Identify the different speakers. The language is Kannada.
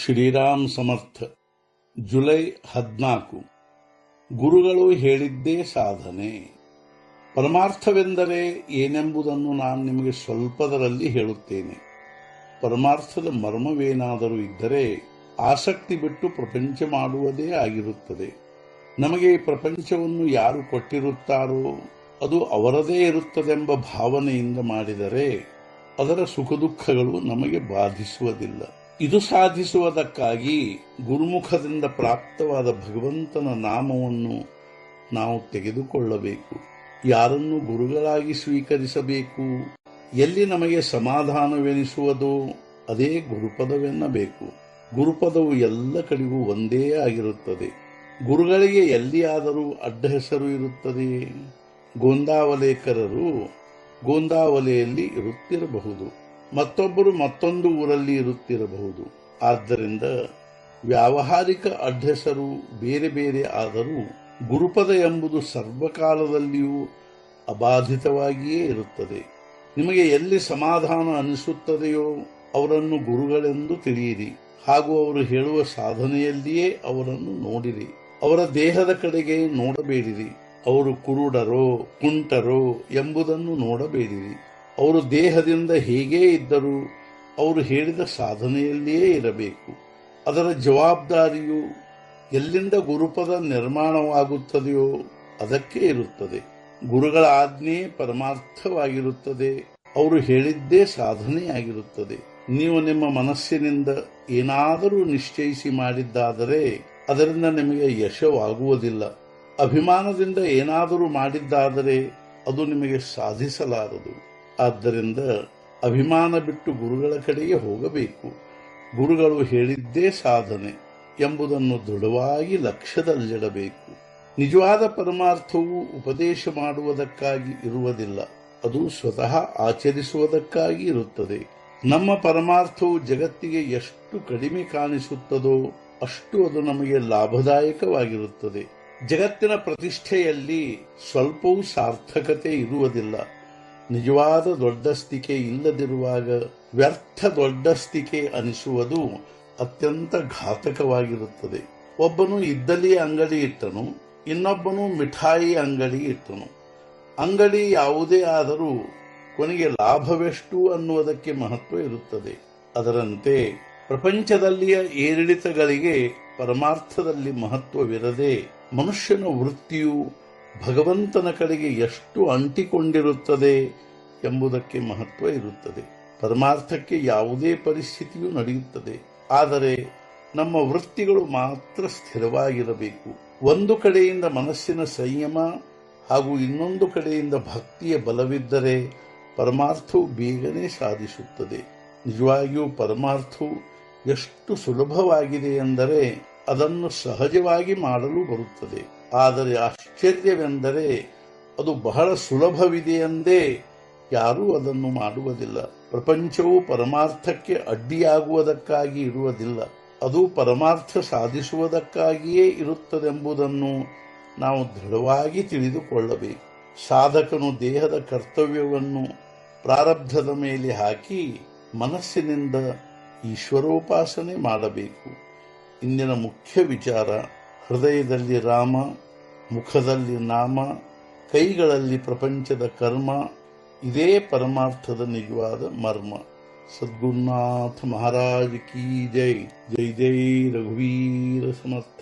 Speaker 1: ಶ್ರೀರಾಮ್ ಸಮರ್ಥ. ಜುಲೈ 14. ಗುರುಗಳು ಹೇಳಿದ್ದೇ ಸಾಧನೆ. ಪರಮಾರ್ಥವೆಂದರೆ ಏನೆಂಬುದನ್ನು ನಾನು ನಿಮಗೆ ಸ್ವಲ್ಪದರಲ್ಲಿ ಹೇಳುತ್ತೇನೆ. ಪರಮಾರ್ಥದ ಮರ್ಮವೇನಾದರೂ ಇದ್ದರೆ ಆಸಕ್ತಿ ಬಿಟ್ಟು ಪ್ರಪಂಚ ಮಾಡುವುದೇ ಆಗಿರುತ್ತದೆ. ನಮಗೆ ಈ ಪ್ರಪಂಚವನ್ನು ಯಾರು ಕೊಟ್ಟಿರುತ್ತಾರೋ ಅದು ಅವರದೇ ಇರುತ್ತದೆಂಬ ಭಾವನೆಯಿಂದ ಮಾಡಿದರೆ ಅದರ ಸುಖ ದುಃಖಗಳು ನಮಗೆ ಬಾಧಿಸುವುದಿಲ್ಲ. ಇದು ಸಾಧಿಸುವುದಕ್ಕಾಗಿ ಗುರುಮುಖದಿಂದ ಪ್ರಾಪ್ತವಾದ ಭಗವಂತನ ನಾಮವನ್ನು ನಾವು ತೆಗೆದುಕೊಳ್ಳಬೇಕು. ಯಾರನ್ನು ಗುರುಗಳಾಗಿ ಸ್ವೀಕರಿಸಬೇಕು? ಎಲ್ಲಿ ನಮಗೆ ಸಮಾಧಾನವೆನಿಸುವುದೋ ಅದೇ ಗುರುಪದವೆನ್ನಬೇಕು. ಗುರುಪದವು ಎಲ್ಲ ಕಡೆಗೂ ಒಂದೇ ಆಗಿರುತ್ತದೆ. ಗುರುಗಳಿಗೆ ಎಲ್ಲಿಯಾದರೂ ಅಡ್ಡ ಹೆಸರು ಇರುತ್ತದೆ. ಗೋಂದಾವಲೇಕರರು ಗೋಂದಾವಲೆಯಲ್ಲಿ ಇರುತ್ತಿರಬಹುದು, ಮತ್ತೊಬ್ಬರು ಮತ್ತೊಂದು ಊರಲ್ಲಿ ಇರುತ್ತಿರಬಹುದು. ಆದ್ದರಿಂದ ವ್ಯಾವಹಾರಿಕ ಅಡ್ಡೆಸರು ಬೇರೆ ಬೇರೆ ಆದರೂ ಗುರುಪದ ಎಂಬುದು ಸರ್ವಕಾಲದಲ್ಲಿಯೂ ಅಬಾಧಿತವಾಗಿಯೇ ಇರುತ್ತದೆ. ನಿಮಗೆ ಎಲ್ಲಿ ಸಮಾಧಾನ ಅನಿಸುತ್ತದೆಯೋ ಅವರನ್ನು ಗುರುಗಳೆಂದು ತಿಳಿಯಿರಿ. ಹಾಗೂ ಅವರು ಹೇಳುವ ಸಾಧನೆಯಲ್ಲಿಯೇ ಅವರನ್ನು ನೋಡಿರಿ. ಅವರ ದೇಹದ ಕಡೆಗೆ ನೋಡಬೇಡಿರಿ. ಅವರು ಕುರುಡರೋ ಕುಂಟರೋ ಎಂಬುದನ್ನು ನೋಡಬೇಡಿರಿ. ಅವರು ದೇಹದಿಂದ ಹೇಗೇ ಇದ್ದರೂ ಅವರು ಹೇಳಿದ ಸಾಧನೆಯಲ್ಲಿಯೇ ಇರಬೇಕು. ಅದರ ಜವಾಬ್ದಾರಿಯು ಎಲ್ಲಿಂದ ಗುರುಪದ ನಿರ್ಮಾಣವಾಗುತ್ತದೆಯೋ ಅದಕ್ಕೆ ಇರುತ್ತದೆ. ಗುರುಗಳ ಆಜ್ಞೆ ಪರಮಾರ್ಥವಾಗಿರುತ್ತದೆ. ಅವರು ಹೇಳಿದ್ದೇ ಸಾಧನೆಯಾಗಿರುತ್ತದೆ. ನೀವು ನಿಮ್ಮ ಮನಸ್ಸಿನಿಂದ ಏನಾದರೂ ನಿಶ್ಚಯಿಸಿ ಮಾಡಿದ್ದಾದರೆ ಅದರಿಂದ ನಿಮಗೆ ಯಶವಾಗುವುದಿಲ್ಲ. ಅಭಿಮಾನದಿಂದ ಏನಾದರೂ ಮಾಡಿದ್ದಾದರೆ ಅದು ನಿಮಗೆ ಸಾಧಿಸಲಾರದು. ಆದ್ದರಿಂದ ಅಭಿಮಾನ ಬಿಟ್ಟು ಗುರುಗಳ ಕಡೆಗೆ ಹೋಗಬೇಕು. ಗುರುಗಳು ಹೇಳಿದ್ದೇ ಸಾಧನೆ ಎಂಬುದನ್ನು ದೃಢವಾಗಿ ಲಕ್ಷ್ಯದಲ್ಲಿಡಬೇಕು. ನಿಜವಾದ ಪರಮಾರ್ಥವು ಉಪದೇಶ ಮಾಡುವುದಕ್ಕಾಗಿ ಇರುವುದಿಲ್ಲ, ಅದು ಸ್ವತಃ ಆಚರಿಸುವುದಕ್ಕಾಗಿ ಇರುತ್ತದೆ. ನಮ್ಮ ಪರಮಾರ್ಥವು ಜಗತ್ತಿಗೆ ಎಷ್ಟು ಕಡಿಮೆ ಕಾಣಿಸುತ್ತದೋ ಅಷ್ಟು ಅದು ನಮಗೆ ಲಾಭದಾಯಕವಾಗಿರುತ್ತದೆ. ಜಗತ್ತಿನ ಪ್ರತಿಷ್ಠೆಯಲ್ಲಿ ಸ್ವಲ್ಪವೂ ಸಾರ್ಥಕತೆ ಇರುವುದಿಲ್ಲ. ನಿಜವಾದ ದೊಡ್ಡಸ್ತಿಕೆ ಇಲ್ಲದಿರುವಾಗ ವ್ಯರ್ಥ ದೊಡ್ಡಸ್ತಿಕೆ ಅನಿಸುವುದು ಅತ್ಯಂತ ಘಾತಕವಾಗಿರುತ್ತದೆ. ಒಬ್ಬನು ಇದ್ದಲಿ ಅಂಗಡಿ ಇಟ್ಟನು, ಇನ್ನೊಬ್ಬನು ಮಿಠಾಯಿ ಅಂಗಡಿ ಇಟ್ಟನು. ಅಂಗಡಿ ಯಾವುದೇ ಆದರೂ ಕೊನೆಗೆ ಲಾಭವೆಷ್ಟು ಅನ್ನುವುದಕ್ಕೆ ಮಹತ್ವ ಇರುತ್ತದೆ. ಅದರಂತೆ ಪ್ರಪಂಚದಲ್ಲಿಯ ಏರಿಳಿತಗಳಿಗೆ ಪರಮಾರ್ಥದಲ್ಲಿ ಮಹತ್ವವಿರದೆ ಮನುಷ್ಯನ ವೃತ್ತಿಯು ಭಗವಂತನ ಕಡೆಗೆ ಎಷ್ಟು ಅಂಟಿಕೊಂಡಿರುತ್ತದೆ ಎಂಬುದಕ್ಕೆ ಮಹತ್ವ ಇರುತ್ತದೆ. ಪರಮಾರ್ಥಕ್ಕೆ ಯಾವುದೇ ಪರಿಸ್ಥಿತಿಯೂ ನಡೆಯುತ್ತದೆ, ಆದರೆ ನಮ್ಮ ವೃತ್ತಿಗಳು ಮಾತ್ರ ಸ್ಥಿರವಾಗಿರಬೇಕು. ಒಂದು ಕಡೆಯಿಂದ ಮನಸ್ಸಿನ ಸಂಯಮ ಹಾಗೂ ಇನ್ನೊಂದು ಕಡೆಯಿಂದ ಭಕ್ತಿಯ ಬಲವಿದ್ದರೆ ಪರಮಾರ್ಥವು ಬೇಗನೆ ಸಾಧಿಸುತ್ತದೆ. ನಿಜವಾಗಿಯೂ ಪರಮಾರ್ಥವು ಎಷ್ಟು ಸುಲಭವಾಗಿದೆ ಎಂದರೆ ಅದನ್ನು ಸಹಜವಾಗಿ ಮಾಡಲು ಬರುತ್ತದೆ. ಆದರೆ ಆಶ್ಚರ್ಯವೆಂದರೆ ಅದು ಬಹಳ ಸುಲಭವಿದೆಯೆಂದೇ ಯಾರೂ ಅದನ್ನು ಮಾಡುವುದಿಲ್ಲ. ಪ್ರಪಂಚವು ಪರಮಾರ್ಥಕ್ಕೆ ಅಡ್ಡಿಯಾಗುವುದಕ್ಕಾಗಿ ಇರುವುದಿಲ್ಲ, ಅದು ಪರಮಾರ್ಥ ಸಾಧಿಸುವುದಕ್ಕಾಗಿಯೇ ಇರುತ್ತದೆಂಬುದನ್ನು ನಾವು ದೃಢವಾಗಿ ತಿಳಿದುಕೊಳ್ಳಬೇಕು. ಸಾಧಕನು ದೇಹದ ಕರ್ತವ್ಯವನ್ನು ಪ್ರಾರಬ್ಧದ ಮೇಲೆ ಹಾಕಿ ಮನಸ್ಸಿನಿಂದ ಈಶ್ವರೋಪಾಸನೆ ಮಾಡಬೇಕು. ಇಂದಿನ ಮುಖ್ಯ ವಿಚಾರ: ಹೃದಯದಲ್ಲಿ ರಾಮ, ಮುಖದಲ್ಲಿ ನಾಮ, ಕೈಗಳಲ್ಲಿ ಪ್ರಪಂಚದ ಕರ್ಮ. ಇದೇ ಪರಮಾರ್ಥದ ನಿಜವಾದ ಮರ್ಮ. ಸದ್ಗುರುನಾಥ ಮಹಾರಾಜ್ ಕಿ ಜೈ. ಜೈ ಜೈ ರಘುವೀರ ಸಮರ್ಥ.